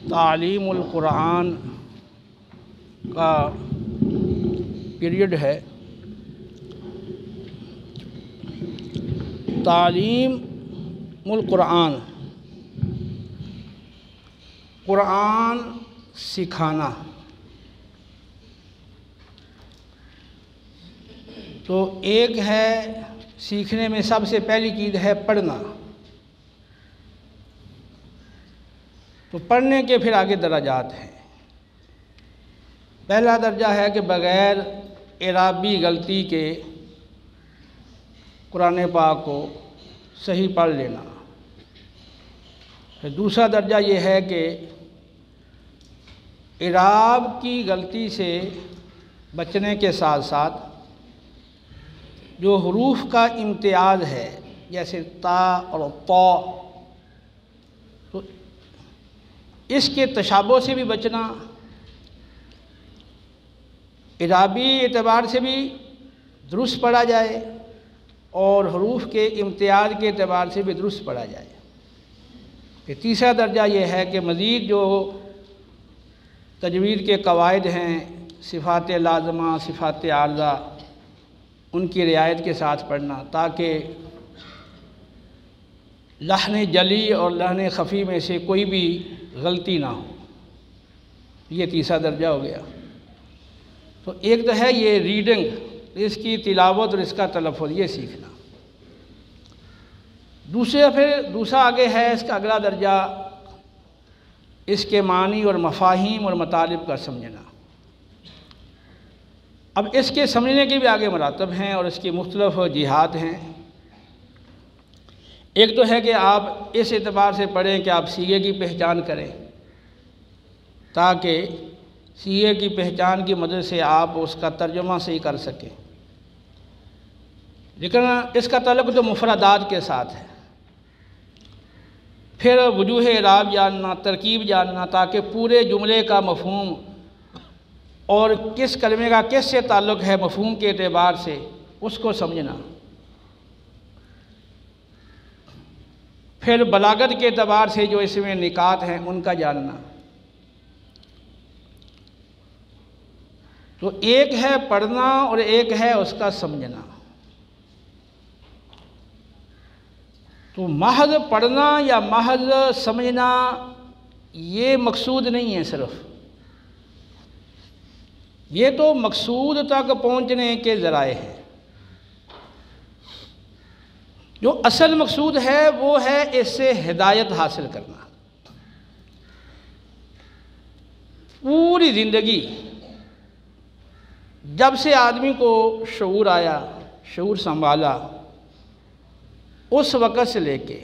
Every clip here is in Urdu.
تعلیم القرآن کا پیریڈ ہے۔ تعلیم القرآن، قرآن سکھانا۔ تو ایک ہے سیکھنے میں سب سے پہلی چیز ہے پڑھنا۔ تو پڑھنے کے پھر آگے درجات ہیں۔ پہلا درجہ ہے کہ بغیر اعرابی غلطی کے قرآن پاک کو صحیح پڑھ لینا۔ پھر دوسرا درجہ یہ ہے کہ اعراب کی غلطی سے بچنے کے ساتھ ساتھ جو حروف کا امتیاز ہے جیسے تا اور طا، تو اس کے تشابہ سے بھی بچنا، اعرابی اعتبار سے بھی درست پڑھا جائے اور حروف کے امتیاز کے اعتبار سے بھی درست پڑھا جائے۔ پھر تیسرا درجہ یہ ہے کہ مزید جو تجوید کے قواعد ہیں، صفات لازمہ، صفات عارضہ، ان کی رعایت کے ساتھ پڑھنا تاکہ لحن جلی اور لحن خفی میں سے کوئی بھی غلطی نہ ہو۔ یہ تیسرا درجہ ہو گیا۔ تو ایک تو ہے یہ ریڈنگ، اس کی تلاوت اور اس کا تلفظ، یہ سیکھنا۔ دوسرا آگے ہے اس کا اگلا درجہ اس کے معنی اور مفاہیم اور مطالب کا سمجھنا۔ اب اس کے سمجھنے کے بھی آگے مراتب ہیں اور اس کی مختلف جہات ہیں۔ ایک تو ہے کہ آپ اس اعتبار سے پڑھیں کہ آپ صیغے کی پہچان کریں تاکہ صیغے کی پہچان کی مدد سے آپ اس کا ترجمہ صحیح کر سکیں، لیکن اس کا تعلق تو مفردات کے ساتھ ہے۔ پھر وجوہ اعراب جاننا، ترکیب جاننا تاکہ پورے جملے کا مفہوم اور کس کلمے کا کس سے تعلق ہے مفہوم کے اعتبار سے اس کو سمجھنا۔ پھر بلاغت کے اعتبار سے جو اس میں نکات ہیں ان کا جاننا۔ تو ایک ہے پڑھنا اور ایک ہے اس کا سمجھنا۔ تو محض پڑھنا یا محض سمجھنا یہ مقصود نہیں ہے صرف، یہ تو مقصود تک پہنچنے کے ذرائع ہیں۔ جو اصل مقصود ہے وہ ہے اس سے ہدایت حاصل کرنا۔ پوری زندگی جب سے آدمی کو شعور آیا، شعور سنبھالا، اس وقت سے لے کے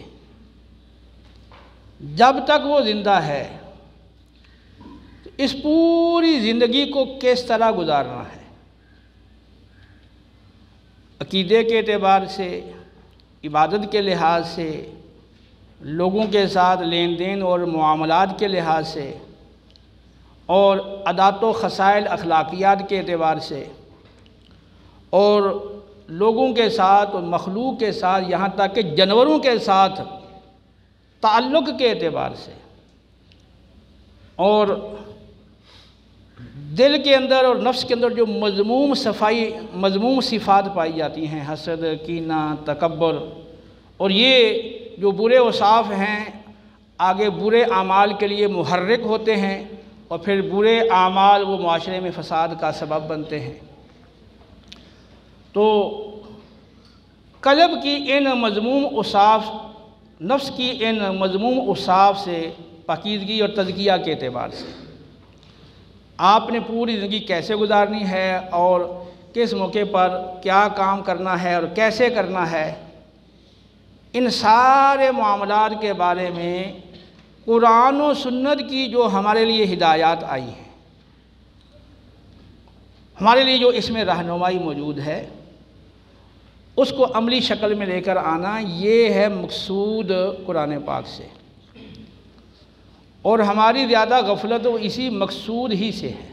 جب تک وہ زندہ ہے، اس پوری زندگی کو کس طرح گزارنا ہے، عقیدے کے اعتبار سے، عبادت کے لحاظ سے، لوگوں کے ساتھ لین دین اور معاملات کے لحاظ سے، اور عادات و خصائل اخلاقیات کے اعتبار سے، اور لوگوں کے ساتھ اور مخلوق کے ساتھ، یہاں تک کہ جانوروں کے ساتھ تعلق کے اعتبار سے، اور دل کے اندر اور نفس کے اندر جو مذموم صفات پائی جاتی ہیں، حسد، کینہ، تکبر، اور یہ جو برے اوصاف ہیں آگے برے اعمال کے لیے محرک ہوتے ہیں، اور پھر برے اعمال وہ معاشرے میں فساد کا سبب بنتے ہیں۔ تو قلب کی ان مذموم اوصاف، نفس کی ان مذموم اوصاف سے پاکیزگی اور تزکیہ کے اعتبار سے آپ نے پوری زندگی کیسے گزارنی ہے اور کس موقع پر کیا کام کرنا ہے اور کیسے کرنا ہے، ان سارے معاملات کے بارے میں قرآن و سنت کی جو ہمارے لیے ہدایات آئی ہیں، ہمارے لیے جو اس میں رہنمائی موجود ہے، اس کو عملی شکل میں لے کر آنا، یہ ہے مقصود قرآن پاک سے، اور ہماری زیادہ غفلت وہ اسی مقصود ہی سے ہے۔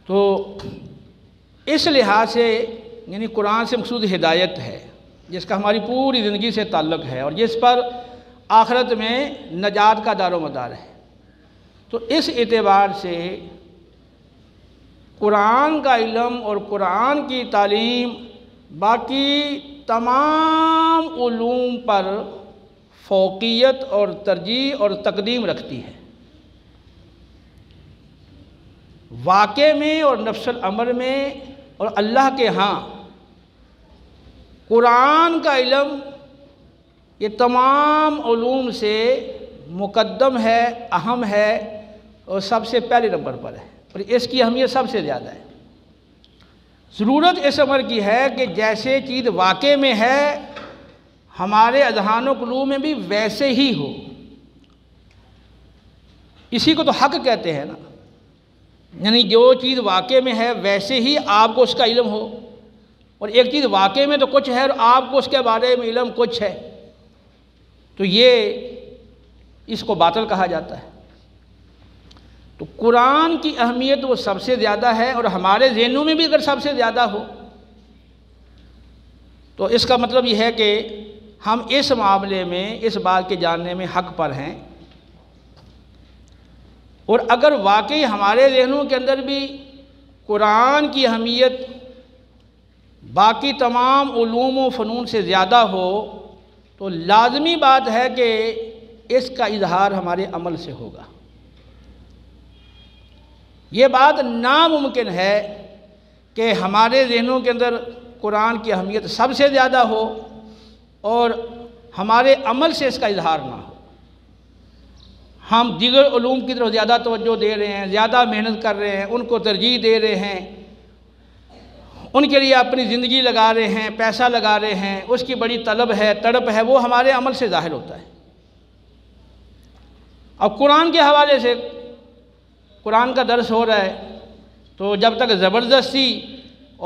تو اس لحاظ سے یعنی قرآن سے مقصود ہدایت ہے، جس کا ہماری پوری زندگی سے تعلق ہے، اور جس پر آخرت میں نجات کا دار و مدار ہے۔ تو اس اعتبار سے قرآن کا علم اور قرآن کی تعلیم باقی تمام علوم پر فوقیت اور ترجیح اور تقدیم رکھتی ہے۔ واقع میں اور نفس الامر میں اور اللہ کے ہاں قرآن کا علم یہ تمام علوم سے مقدم ہے، اہم ہے اور سب سے پہلے نمبر پر ہے، اور اس کی اہمیت سب سے زیادہ ہے۔ ضرورت اس امر کی ہے کہ جیسے چیز واقع میں ہے ہمارے اذہان و قلوب میں بھی ویسے ہی ہو۔ اسی کو تو حق کہتے ہیں نا، یعنی جو چیز واقع میں ہے ویسے ہی آپ کو اس کا علم ہو، اور ایک چیز واقع میں تو کچھ ہے اور آپ کو اس کے بارے میں علم کچھ ہے، تو یہ اس کو باطل کہا جاتا ہے۔ تو قرآن کی اہمیت وہ سب سے زیادہ ہے، اور ہمارے ذہنوں میں بھی اگر سب سے زیادہ ہو تو اس کا مطلب یہ ہے کہ ہم اس معاملے میں اس بات کے جاننے میں حق پر ہیں۔ اور اگر واقعی ہمارے ذہنوں کے اندر بھی قرآن کی اہمیت باقی تمام علوم و فنون سے زیادہ ہو تو لازمی بات ہے کہ اس کا اظہار ہمارے عمل سے ہوگا۔ یہ بات ناممکن ہے کہ ہمارے ذہنوں کے اندر قرآن کی اہمیت سب سے زیادہ ہو اور ہمارے عمل سے اس کا اظہار نہ ہو۔ ہم دیگر علوم کی طرف زیادہ توجہ دے رہے ہیں، زیادہ محنت کر رہے ہیں، ان کو ترجیح دے رہے ہیں، ان کے لیے اپنی زندگی لگا رہے ہیں، پیسہ لگا رہے ہیں، اس کی بڑی طلب ہے، تڑپ ہے، وہ ہمارے عمل سے ظاہر ہوتا ہے۔ اب قرآن کے حوالے سے قرآن کا درس ہو رہا ہے تو جب تک زبردستی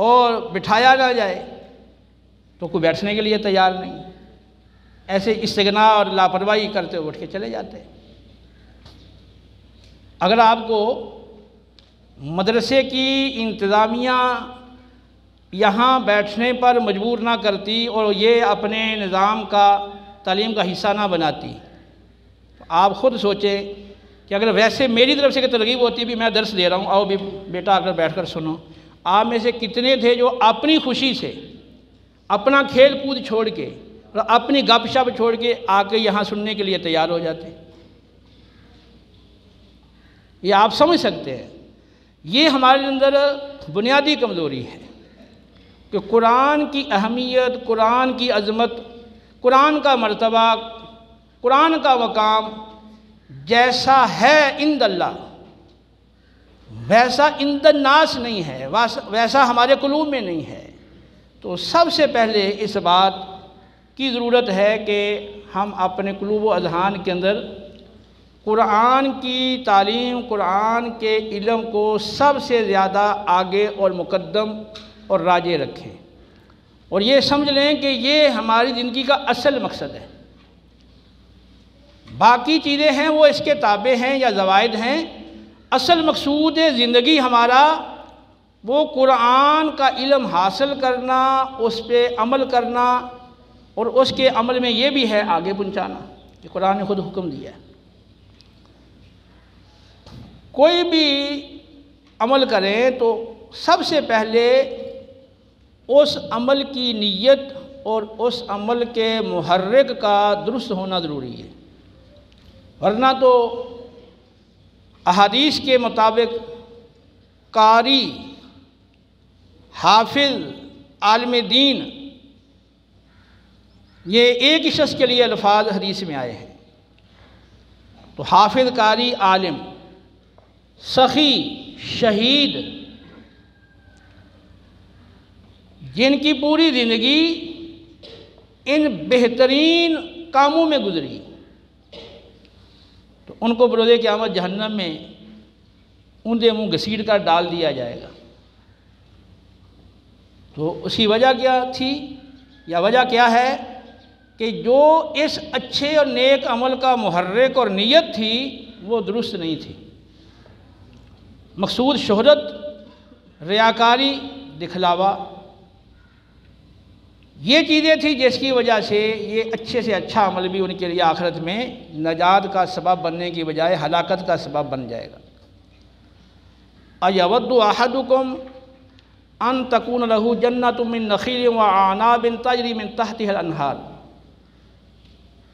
اور بٹھایا نہ جائے تو کوئی بیٹھنے کے لیے تیار نہیں، ایسے استغنا اور لاپرواہی کرتے اٹھ کے چلے جاتے ہیں۔ اگر آپ کو مدرسے کی انتظامیہ یہاں بیٹھنے پر مجبور نہ کرتی اور یہ اپنے نظام کا تعلیم کا حصہ نہ بناتی تو آپ خود سوچیں کہ اگر ویسے میری طرف سے کہ ترغیب ہوتی بھی میں درس دے رہا ہوں، آؤ بھی بیٹا آ کر بیٹھ کر سنو، آپ میں سے کتنے تھے جو اپنی خوشی سے اپنا کھیل کود چھوڑ کے اور اپنی گپ شپ چھوڑ کے آ کے یہاں سننے کے لیے تیار ہو جاتے؟ یہ آپ سمجھ سکتے ہیں، یہ ہمارے اندر بنیادی کمزوری ہے کہ قرآن کی اہمیت، قرآن کی عظمت، قرآن کا مرتبہ، قرآن کا مقام جیسا ہے عند اللہ ویسا عند الناس نہیں ہے، ویسا ہمارے قلوب میں نہیں ہے۔ تو سب سے پہلے اس بات کی ضرورت ہے کہ ہم اپنے قلوب و اذہان کے اندر قرآن کی تعلیم، قرآن کے علم کو سب سے زیادہ آگے اور مقدم اور راجع رکھیں، اور یہ سمجھ لیں کہ یہ ہماری زندگی کا اصل مقصد ہے۔ باقی چیزیں ہیں وہ اس کے تابع ہیں یا زوائد ہیں، اصل مقصود زندگی ہمارا وہ قرآن کا علم حاصل کرنا، اس پہ عمل کرنا، اور اس کے عمل میں یہ بھی ہے آگے پہنچانا کہ قرآن نے خود حکم دیا ہے۔ کوئی بھی عمل کریں تو سب سے پہلے اس عمل کی نیت اور اس عمل کے محرک کا درست ہونا ضروری ہے، ورنہ تو احادیث کے مطابق قاری، حافظ، عالم دین، یہ ایک ہی شخص کے لیے الفاظ حدیث میں آئے ہیں۔ تو حافظ، قاری، عالم، سخی، شہید، جن کی پوری زندگی ان بہترین کاموں میں گزری تو ان کو بروز قیامت جہنم میں اوندے منہ گھسیٹ کر ڈال دیا جائے گا۔ تو اسی وجہ کیا تھی یا وجہ کیا ہے کہ جو اس اچھے اور نیک عمل کا محرک اور نیت تھی وہ درست نہیں تھی۔ مقصود شہرت، ریاکاری، دکھلاوا، یہ چیزیں تھیں جس کی وجہ سے یہ اچھے سے اچھا عمل بھی ان کے لیے آخرت میں نجات کا سبب بننے کی بجائے ہلاکت کا سبب بن جائے گا۔ اَيَوَدُّ أَحَدُكُمْ أَن تَكُونَ لَهُ جَنَّةٌ مِّن نَخِيلٍ وَأَعْنَابٍ تَجْرِي مِن تَحْتِهَا الْأَنْهَارُ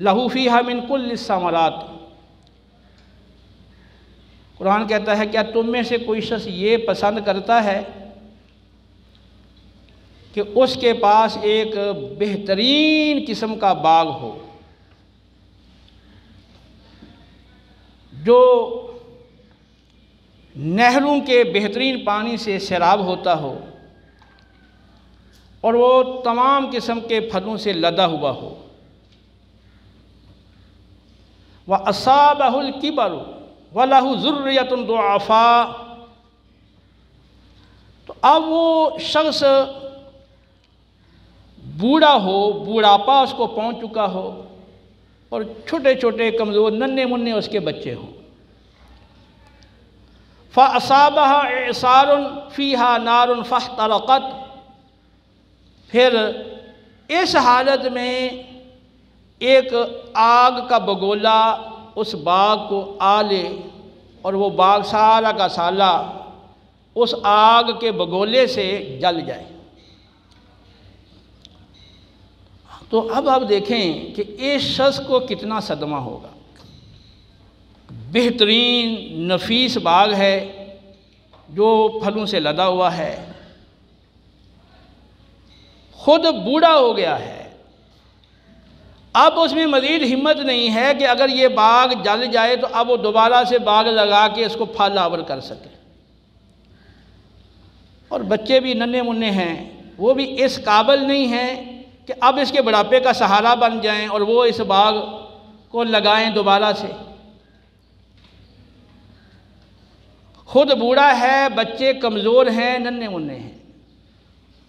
لَهُ فِيهَا مِن كُلِّ الثَّمَرَاتِ۔ قرآن کہتا ہے کیا تم میں سے کوئی شخص یہ پسند کرتا ہے کہ اس کے پاس ایک بہترین قسم کا باغ ہو جو نہروں کے بہترین پانی سے سیراب ہوتا ہو اور وہ تمام قسم کے پھلوں سے لدا ہوا ہو، وَأَصَابَهُ الْكِبَرُ وَلَهُ ذُرِّيَّةٌ ضُعَفَاءُ، تو اب وہ شخص بوڑھا ہو، بوڑھاپا اس کو پہنچ چکا ہو اور چھوٹے چھوٹے کمزور ننھے منھے اس کے بچے ہوں، فَأَصَابَهَا إِعْصَارٌ فِيهَا نَارٌ فَاحْتَرَقَتْ، پھر اس حالت میں ایک آگ کا بگولا اس باغ کو آ لے اور وہ باغ سارا کا سارا اس آگ کے بگولے سے جل جائے۔ تو اب آپ دیکھیں کہ اس شخص کو کتنا صدمہ ہوگا۔ بہترین نفیس باغ ہے جو پھلوں سے لدا ہوا ہے، خود بوڑھا ہو گیا ہے، اب اس میں مزید ہمت نہیں ہے کہ اگر یہ باغ جل جائے تو اب وہ دوبارہ سے باغ لگا کے اس کو پھل آور کر سکے، اور بچے بھی ننھے منھے ہیں، وہ بھی اس قابل نہیں ہیں کہ اب اس کے بڑھاپے کا سہارا بن جائیں اور وہ اس باغ کو لگائیں دوبارہ سے۔ خود بوڑھا ہے، بچے کمزور ہیں، ننھے منھے ہیں،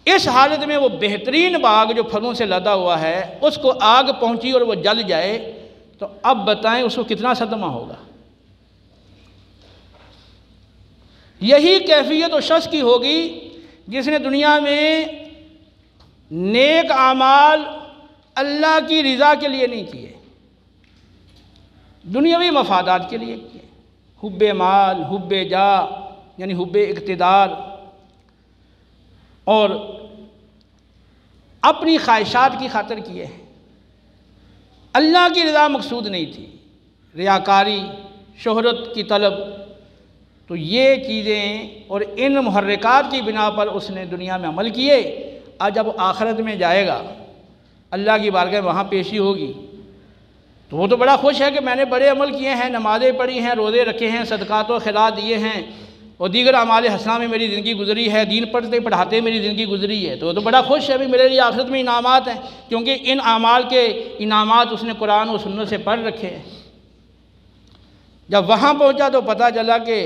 اس حالت میں وہ بہترین باغ جو پھلوں سے لدا ہوا ہے اس کو آگ پہنچی اور وہ جل جائے تو اب بتائیں اس کو کتنا صدمہ ہوگا۔ یہی کیفیت اس شخص کی ہوگی جس نے دنیا میں نیک اعمال اللہ کی رضا کے لیے نہیں کیے، دنیاوی مفادات کے لیے کیے، حب مال، حب جاہ یعنی حب اقتدار اور اپنی خواہشات کی خاطر کیے ہیں، اللہ کی رضا مقصود نہیں تھی، ریاکاری، شہرت کی طلب، تو یہ چیزیں اور ان محرکات کی بنا پر اس نے دنیا میں عمل کیے۔ آج جب آخرت میں جائے گا، اللہ کی بارگاہ میں وہاں پیشی ہوگی تو وہ تو بڑا خوش ہے کہ میں نے بڑے عمل کیے ہیں، نمازیں پڑھی ہیں، روزے رکھے ہیں، صدقات و خیرات دیے ہیں اور دیگر اعمال حسنہ میں میری زندگی گزری ہے، دین پڑھتے پڑھاتے میری زندگی گزری ہے، تو وہ تو بڑا خوش ہے، میرے لیے آخرت میں انعامات ہیں، کیونکہ ان اعمال کے انعامات اس نے قرآن و سنت سے پڑھ رکھے ہیں۔ جب وہاں پہنچا تو پتہ چلا کہ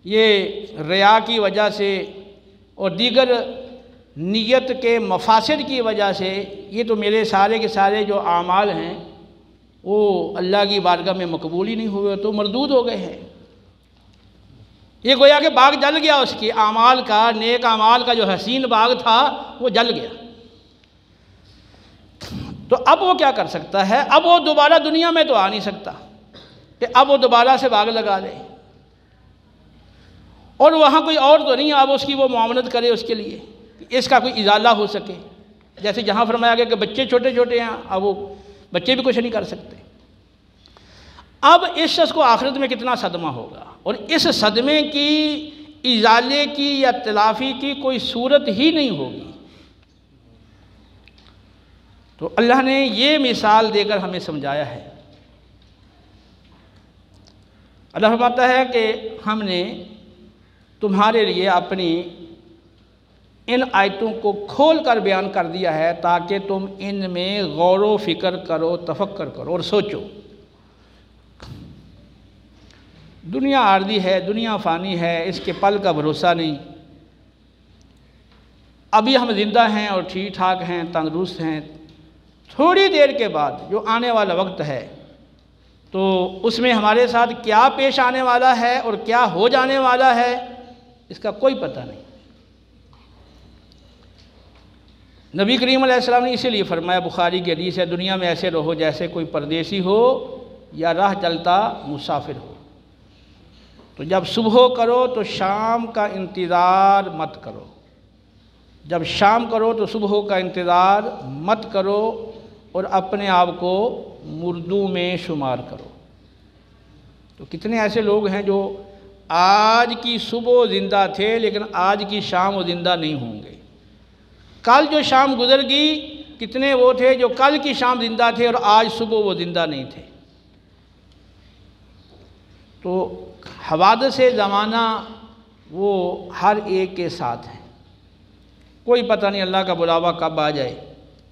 یہ ریا کی وجہ سے اور دیگر نیت کے مفاسد کی وجہ سے یہ تو میرے سارے کے سارے جو اعمال ہیں وہ اللہ کی بارگاہ میں مقبول ہی نہیں ہوئے، تو مردود ہو گئے ہیں۔ یہ گویا کہ باغ جل گیا، اس کی اعمال کا، نیک اعمال کا جو حسین باغ تھا وہ جل گیا۔ تو اب وہ کیا کر سکتا ہے؟ اب وہ دوبارہ دنیا میں تو آ نہیں سکتا کہ اب وہ دوبارہ سے باغ لگا لے، اور وہاں کوئی اور تو نہیں اب اس کی وہ معاملت کرے اس کے لیے اس کا کوئی ازالہ ہو سکے۔ جیسے جہاں فرمایا گیا کہ بچے چھوٹے چھوٹے ہیں، اب وہ بچے بھی کچھ نہیں کر سکتے۔ اب اس شخص کو آخرت میں کتنا صدمہ ہوگا، اور اس صدمے کی ازالے کی یا تلافی کی کوئی صورت ہی نہیں ہوگی۔ تو اللہ نے یہ مثال دے کر ہمیں سمجھایا ہے۔ اللہ فرماتا ہے کہ ہم نے تمہارے لیے اپنی ان آیتوں کو کھول کر بیان کر دیا ہے تاکہ تم ان میں غور و فکر کرو، تفکر کرو اور سوچو۔ دنیا عارضی ہے، دنیا فانی ہے، اس کے پل کا بھروسہ نہیں۔ ابھی ہم زندہ ہیں اور ٹھیک ٹھاک ہیں، تندرست ہیں، تھوڑی دیر کے بعد جو آنے والا وقت ہے تو اس میں ہمارے ساتھ کیا پیش آنے والا ہے اور کیا ہو جانے والا ہے اس کا کوئی پتہ نہیں۔ نبی کریم علیہ السلام نے اسی لیے فرمایا، بخاری کی حدیث ہے، دنیا میں ایسے رہو جیسے کوئی پردیسی ہو یا راہ چلتا مسافر ہو۔ تو جب صبح کرو تو شام کا انتظار مت کرو، جب شام کرو تو صبح کا انتظار مت کرو، اور اپنے آپ کو مردوں میں شمار کرو۔ تو کتنے ایسے لوگ ہیں جو آج کی صبح زندہ تھے لیکن آج کی شام وہ زندہ نہیں ہوں گے۔ کل جو شام گزر گئی، کتنے وہ تھے جو کل کی شام زندہ تھے اور آج صبح وہ زندہ نہیں تھے۔ تو حوادث زمانہ وہ ہر ایک کے ساتھ ہیں، کوئی پتہ نہیں اللہ کا بلاوا کب آ جائے،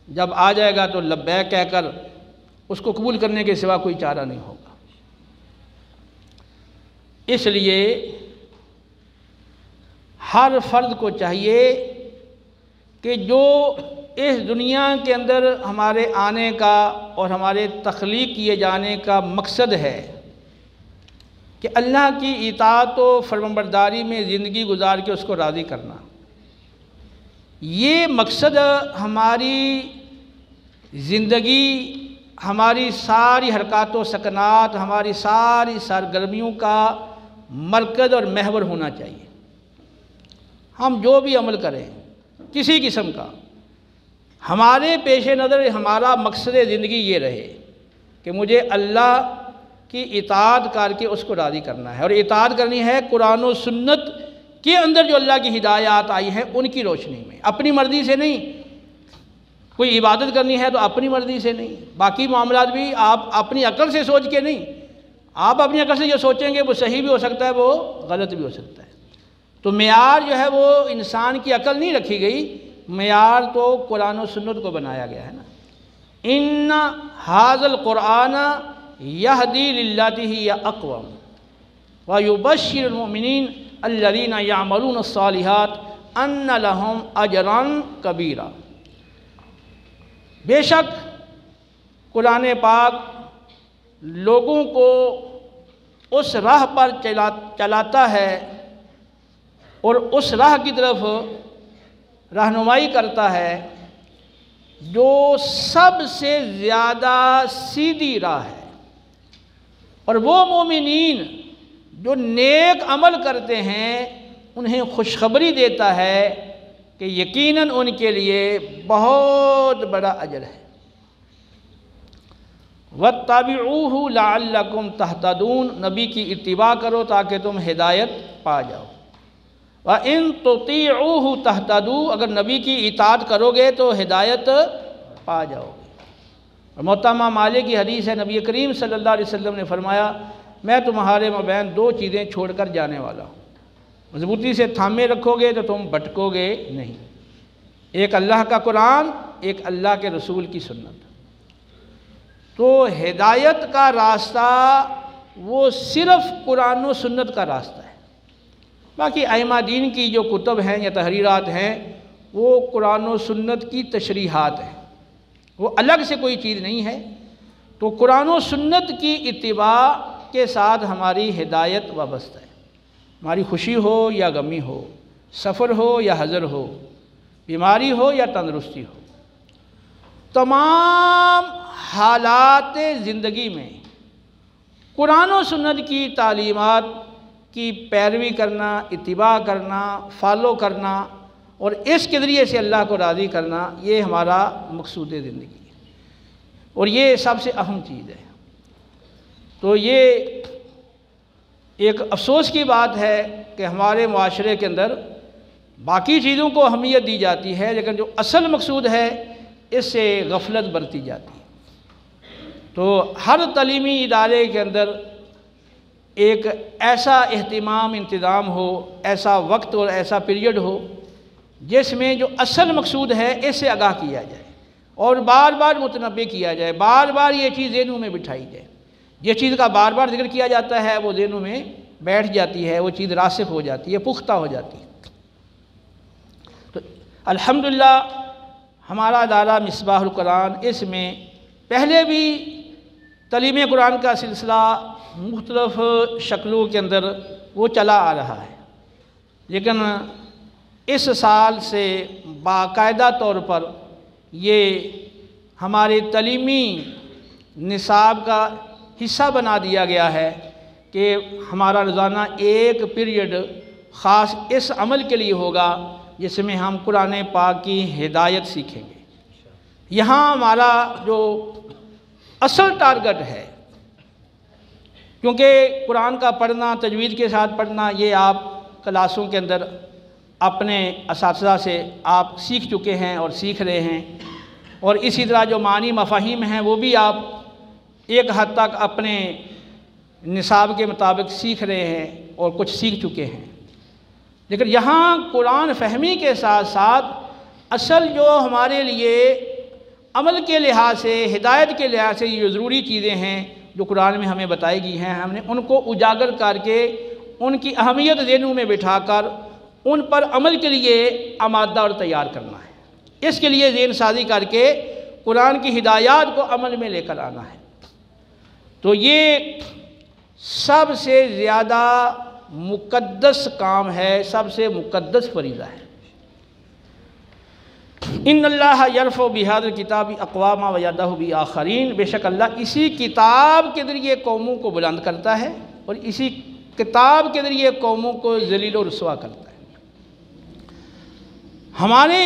جب آ جائے گا تو لبیک کہہ کر اس کو قبول کرنے کے سوا کوئی چارہ نہیں ہوگا۔ اس لیے ہر فرد کو چاہیے کہ جو اس دنیا کے اندر ہمارے آنے کا اور ہمارے تخلیق کیے جانے کا مقصد ہے کہ اللہ کی اطاعت و فرمانبرداری میں زندگی گزار کے اس کو راضی کرنا، یہ مقصد ہماری زندگی، ہماری ساری حرکات و سکنات، ہماری ساری سرگرمیوں کا مرکز اور محور ہونا چاہیے۔ ہم جو بھی عمل کریں کسی قسم کا، ہمارے پیش نظر ہمارا مقصد زندگی یہ رہے کہ مجھے اللہ کی اطاعت کر کے اس کو راضی کرنا ہے، اور اطاعت کرنی ہے قرآن و سنت کے اندر جو اللہ کی ہدایات آئی ہیں ان کی روشنی میں، اپنی مرضی سے نہیں۔ کوئی عبادت کرنی ہے تو اپنی مرضی سے نہیں، باقی معاملات بھی آپ اپنی عقل سے سوچ کے نہیں، آپ اپنی عقل سے جو سوچیں گے وہ صحیح بھی ہو سکتا ہے، وہ غلط بھی ہو سکتا ہے۔ تو معیار جو ہے وہ انسان کی عقل نہیں رکھی گئی، معیار تو قرآن و سنت کو بنایا گیا ہے نا۔ ان ھذا القرآن یہدی للتی ہی اقوم ویبشر المؤمنین الذین یعملون الصالحات ان لہم اجرا کبیرا۔ بے شک قرآن پاک لوگوں کو اس راہ پر چلاتا ہے اور اس راہ کی طرف رہنمائی کرتا ہے جو سب سے زیادہ سیدھی راہ ہے، اور وہ مومنین جو نیک عمل کرتے ہیں انہیں خوشخبری دیتا ہے کہ یقیناً ان کے لیے بہت بڑا اجر ہے۔ وَاتَّبِعُوهُ لَعَلَّكُمْ تَهْتَدُونَ، نبی کی اتباع کرو تاکہ تم ہدایت پا جاؤ۔ وَإِن تُطِيعُوهُ تَهْتَدُوا، اگر نبی کی اطاعت کرو گے تو ہدایت پا جاؤ گے۔ اور محترمہ مالک کی حدیث ہے، نبی کریم صلی اللہ علیہ وسلم نے فرمایا، میں تمہارے مابین دو چیزیں چھوڑ کر جانے والا ہوں، مضبوطی سے تھامے رکھو گے تو تم بھٹکو گے نہیں، ایک اللہ کا قرآن، ایک اللہ کے رسول کی سنت۔ تو ہدایت کا راستہ وہ صرف قرآن و سنت کا راستہ ہے، باقی ائمہ دین کی جو کتب ہیں یا تحریرات ہیں وہ قرآن و سنت کی تشریحات ہیں، وہ الگ سے کوئی چیز نہیں ہے۔ تو قرآن و سنت کی اتباع کے ساتھ ہماری ہدایت وابستہ ہے، ہماری خوشی ہو یا غمی ہو، سفر ہو یا حضر ہو، بیماری ہو یا تندرستی ہو، تمام حالات زندگی میں قرآن و سنت کی تعلیمات کی پیروی کرنا، اتباع کرنا، فالو کرنا اور اس کے ذریعے سے اللہ کو راضی کرنا، یہ ہمارا مقصود زندگی ہے، اور یہ سب سے اہم چیز ہے۔ تو یہ ایک افسوس کی بات ہے کہ ہمارے معاشرے کے اندر باقی چیزوں کو اہمیت دی جاتی ہے لیکن جو اصل مقصود ہے اس سے غفلت برتی جاتی ہے۔ تو ہر تعلیمی ادارے کے اندر ایک ایسا اہتمام انتظام ہو، ایسا وقت اور ایسا پیریڈ ہو جس میں جو اصل مقصود ہے اس سے آگاہ کیا جائے اور بار بار متنبہ کیا جائے، بار بار یہ چیز ذہنوں میں بٹھائی جائے۔ یہ چیز کا بار بار ذکر کیا جاتا ہے وہ ذہنوں میں بیٹھ جاتی ہے، وہ چیز راسخ ہو جاتی ہے، پختہ ہو جاتی ہے۔ تو الحمدللہ ہمارا ادارہ مصباح القرآن اس میں پہلے بھی تعلیم قرآن کا سلسلہ مختلف شکلوں کے اندر وہ چلا آ رہا ہے، لیکن اس سال سے باقاعدہ طور پر یہ ہمارے تعلیمی نصاب کا حصہ بنا دیا گیا ہے کہ ہمارا روزانہ ایک پیریڈ خاص اس عمل کے لیے ہوگا جس میں ہم قرآن پاک کی ہدایت سیکھیں گے۔ یہاں ہمارا جو اصل ٹارگٹ ہے، کیونکہ قرآن کا پڑھنا، تجوید کے ساتھ پڑھنا، یہ آپ کلاسوں کے اندر اپنے اساتذہ سے آپ سیکھ چکے ہیں اور سیکھ رہے ہیں، اور اسی طرح جو معنی مفاہیم ہیں وہ بھی آپ ایک حد تک اپنے نصاب کے مطابق سیکھ رہے ہیں اور کچھ سیکھ چکے ہیں۔ لیکن یہاں قرآن فہمی کے ساتھ ساتھ اصل جو ہمارے لیے عمل کے لحاظ سے، ہدایت کے لحاظ سے یہ ضروری چیزیں ہیں جو قرآن میں ہمیں بتائی گئی ہیں، ہم نے ان کو اجاگر کر کے ان کی اہمیت ذہنوں میں بٹھا کر ان پر عمل کے لیے آمادہ اور تیار کرنا ہے۔ اس کے لیے ذہن سازی کر کے قرآن کی ہدایات کو عمل میں لے کر آنا ہے۔ تو یہ سب سے زیادہ مقدس کام ہے، سب سے مقدس فریضہ ہے۔ ان اللہ یرفع بہذا الکتاب اقواما ویضع بآخرین، بے شک اللہ اسی کتاب کے ذریعے قوموں کو بلند کرتا ہے اور اسی کتاب کے ذریعے قوموں کو ذلیل و رسوا کرتا ہے۔ ہماری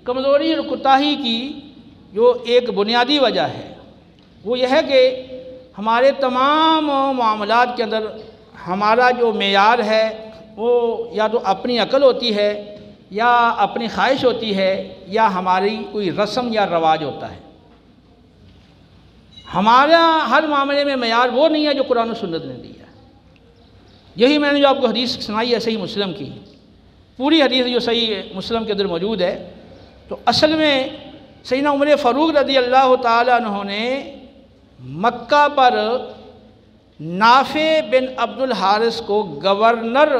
کمزوری اور کوتاہی کی جو ایک بنیادی وجہ ہے وہ یہ ہے کہ ہمارے تمام معاملات کے اندر ہمارا جو معیار ہے وہ یا تو اپنی عقل ہوتی ہے یا اپنی خواہش ہوتی ہے یا ہماری کوئی رسم یا رواج ہوتا ہے۔ ہمارا ہر معاملے میں معیار وہ نہیں ہے جو قرآن و سنت نے دیا ہے۔ یہی میں نے جو آپ کو حدیث سنائی ہے صحیح مسلم کی، پوری حدیث جو صحیح مسلم کے اندر موجود ہے، تو اصل میں سیدنا عمر فاروق رضی اللہ تعالیٰ عنہ نے مکہ پر نافع بن عبد الحارث کو گورنر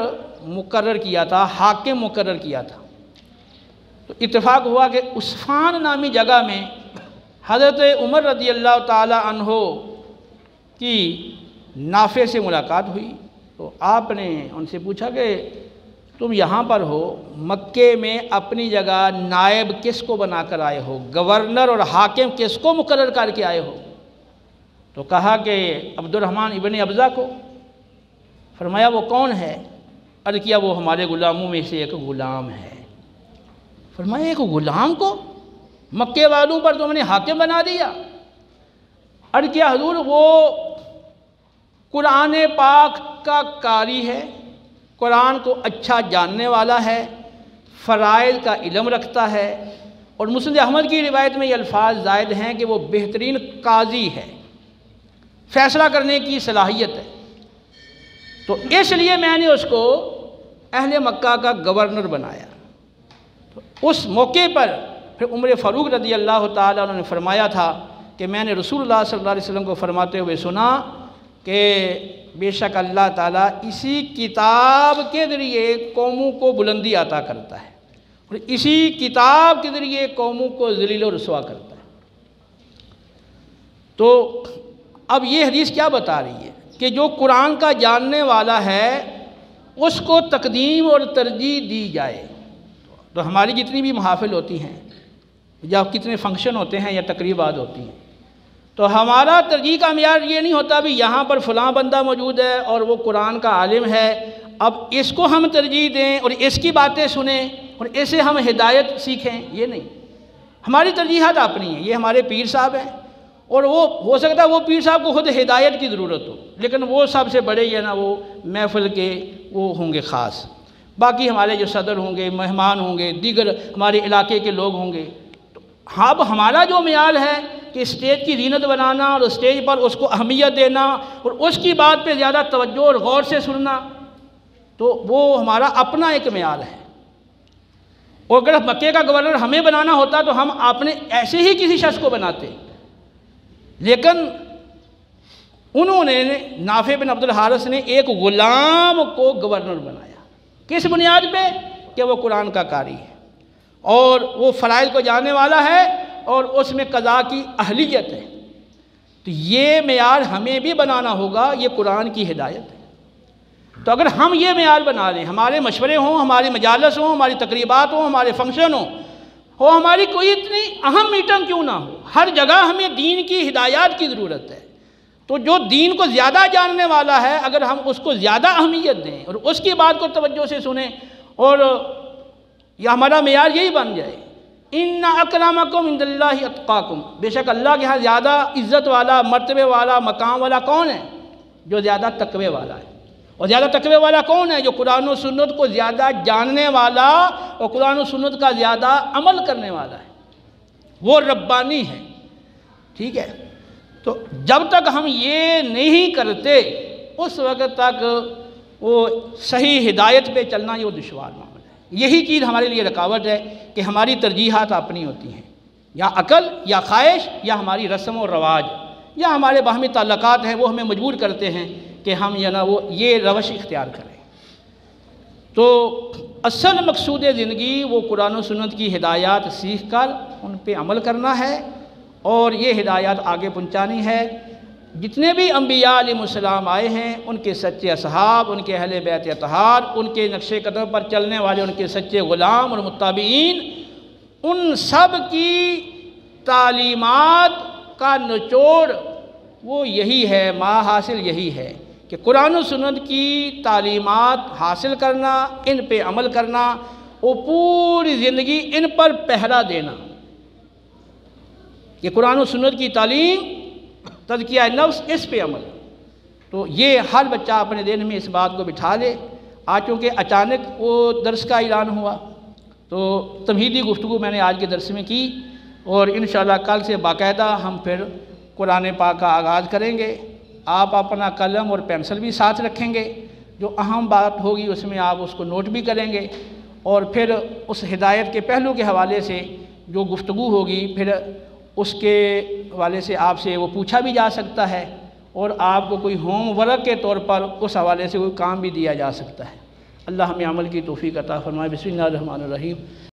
مقرر کیا تھا، حاکم مقرر کیا تھا۔ تو اتفاق ہوا کہ عسفان نامی جگہ میں حضرت عمر رضی اللہ تعالیٰ عنہ کی نافع سے ملاقات ہوئی، تو آپ نے ان سے پوچھا کہ تم یہاں پر ہو، مکے میں اپنی جگہ نائب کس کو بنا کر آئے ہو، گورنر اور حاکم کس کو مقرر کر کے آئے ہو؟ تو کہا کہ عبد الرحمن ابن ابزہ کو۔ فرمایا وہ کون ہے؟ عرض کیا وہ ہمارے غلاموں میں سے ایک غلام ہے۔ فرمایا ایک غلام کو مکے والوں پر تم نے حاکم بنا دیا؟ عرض کیا حضور وہ قرآن پاک کا قاری ہے، قرآن کو اچھا جاننے والا ہے، فرائض کا علم رکھتا ہے، اور مسند احمد کی روایت میں یہ الفاظ زائد ہیں کہ وہ بہترین قاضی ہے، فیصلہ کرنے کی صلاحیت ہے۔ تو اس لیے میں نے اس کو اہل مکہ کا گورنر بنایا۔ تو اس موقع پر پھر عمر فاروق رضی اللہ تعالیٰ عنہ نے فرمایا تھا کہ میں نے رسول اللہ صلی اللہ علیہ وسلم کو فرماتے ہوئے سنا کہ بے شک اللہ تعالیٰ اسی کتاب کے ذریعے قوموں کو بلندی عطا کرتا ہے اور اسی کتاب کے ذریعے قوموں کو ذلیل و رسوا کرتا ہے۔ تو اب یہ حدیث کیا بتا رہی ہے کہ جو قرآن کا جاننے والا ہے اس کو تقدیم اور ترجیح دی جائے۔ تو ہماری جتنی بھی محافل ہوتی ہیں یا کتنے فنکشن ہوتے ہیں یا تقریبات ہوتی ہیں، تو ہمارا ترجیح کا معیار یہ نہیں ہوتا بھی یہاں پر فلاں بندہ موجود ہے اور وہ قرآن کا عالم ہے، اب اس کو ہم ترجیح دیں اور اس کی باتیں سنیں اور اسے ہم ہدایت سیکھیں، یہ نہیں۔ ہماری ترجیحات اپنی ہیں، یہ ہمارے پیر صاحب ہیں اور وہ ہو سکتا ہے وہ پیر صاحب کو خود ہدایت کی ضرورت ہو، لیکن وہ سب سے بڑے یہ نا وہ محفل کے وہ ہوں گے خاص، باقی ہمارے جو صدر ہوں گے، مہمان ہوں گے، دیگر ہمارے علاقے کے لوگ ہوں گے۔ ہاں اب ہمارا جو معیار ہے کہ اسٹیج کی زینت بنانا اور اسٹیج پر اس کو اہمیت دینا اور اس کی بات پہ زیادہ توجہ اور غور سے سننا، تو وہ ہمارا اپنا ایک معیار ہے۔ اور اگر مکے کا گورنر ہمیں بنانا ہوتا تو ہم اپنے ایسے ہی کسی شخص کو بناتے، لیکن انہوں نے نافع بن عبد الحارث نے ایک غلام کو گورنر بنایا۔ کس بنیاد پہ؟ کہ وہ قرآن کا قاری ہے اور وہ فرائض کو جاننے والا ہے اور اس میں قضاء کی اہلیت ہے۔ تو یہ معیار ہمیں بھی بنانا ہوگا، یہ قرآن کی ہدایت ہے۔ تو اگر ہم یہ معیار بنا لیں، ہمارے مشورے ہوں، ہماری مجالس ہوں، ہماری تقریبات ہوں، ہمارے فنکشن ہوں، ہو ہماری کوئی اتنی اہم میٹنگ کیوں نہ ہو، ہر جگہ ہمیں دین کی ہدایات کی ضرورت ہے۔ تو جو دین کو زیادہ جاننے والا ہے، اگر ہم اس کو زیادہ اہمیت دیں اور اس کی بات کو توجہ سے سنیں، اور یہ ہمارا معیار یہی بن جائے، ان اکرمکم عند اللہ اتقاکم، بے شک اللہ کے ہاں زیادہ عزت والا، مرتبے والا، مقام والا کون ہے؟ جو زیادہ تقوی والا ہے۔ اور زیادہ تقوی والا کون ہے؟ جو قرآن و سنت کو زیادہ جاننے والا اور قرآن و سنت کا زیادہ عمل کرنے والا ہے، وہ ربانی ہے۔ ٹھیک ہے، تو جب تک ہم یہ نہیں کرتے اس وقت تک وہ صحیح ہدایت پہ چلنا یہ دشوار معاملہ ہے۔ یہی چیز ہمارے لیے رکاوٹ ہے کہ ہماری ترجیحات اپنی ہوتی ہیں، یا عقل یا خواہش یا ہماری رسم و رواج یا ہمارے باہمی تعلقات ہیں، وہ ہمیں مجبور کرتے ہیں کہ ہم یہ روش اختیار کریں۔ تو اصل مقصود زندگی وہ قرآن و سنت کی ہدایات سیکھ کر ان پہ عمل کرنا ہے اور یہ ہدایات آگے پہنچانی ہے۔ جتنے بھی انبیاء علیہ السلام آئے ہیں، ان کے سچے اصحاب، ان کے اہل بیت اطہار، ان کے نقش قدم پر چلنے والے ان کے سچے غلام اور متابعین، ان سب کی تعلیمات کا نچوڑ وہ یہی ہے، ماں حاصل یہی ہے کہ قرآن و سنت کی تعلیمات حاصل کرنا، ان پہ عمل کرنا، وہ پوری زندگی ان پر پہرا دینا کہ قرآن و سنت کی تعلیم، تزکیہ نفس، اس پہ عمل۔ تو یہ ہر بچہ اپنے ذہن میں اس بات کو بٹھا لے۔ آج چونکہ اچانک وہ درس کا اعلان ہوا تو تمہیدی گفتگو میں نے آج کے درس میں کی، اور انشاءاللہ کل سے باقاعدہ ہم پھر قرآن پاک کا آغاز کریں گے۔ آپ اپنا قلم اور پینسل بھی ساتھ رکھیں گے، جو اہم بات ہوگی اس میں آپ اس کو نوٹ بھی کریں گے، اور پھر اس ہدایت کے پہلو کے حوالے سے جو گفتگو ہوگی پھر اس کے حوالے سے آپ سے وہ پوچھا بھی جا سکتا ہے، اور آپ کو کوئی ہوم ورک کے طور پر اس حوالے سے کوئی کام بھی دیا جا سکتا ہے۔ اللہ ہمیں عمل کی توفیق عطا فرمائے۔ بسم اللہ الرحمن الرحیم۔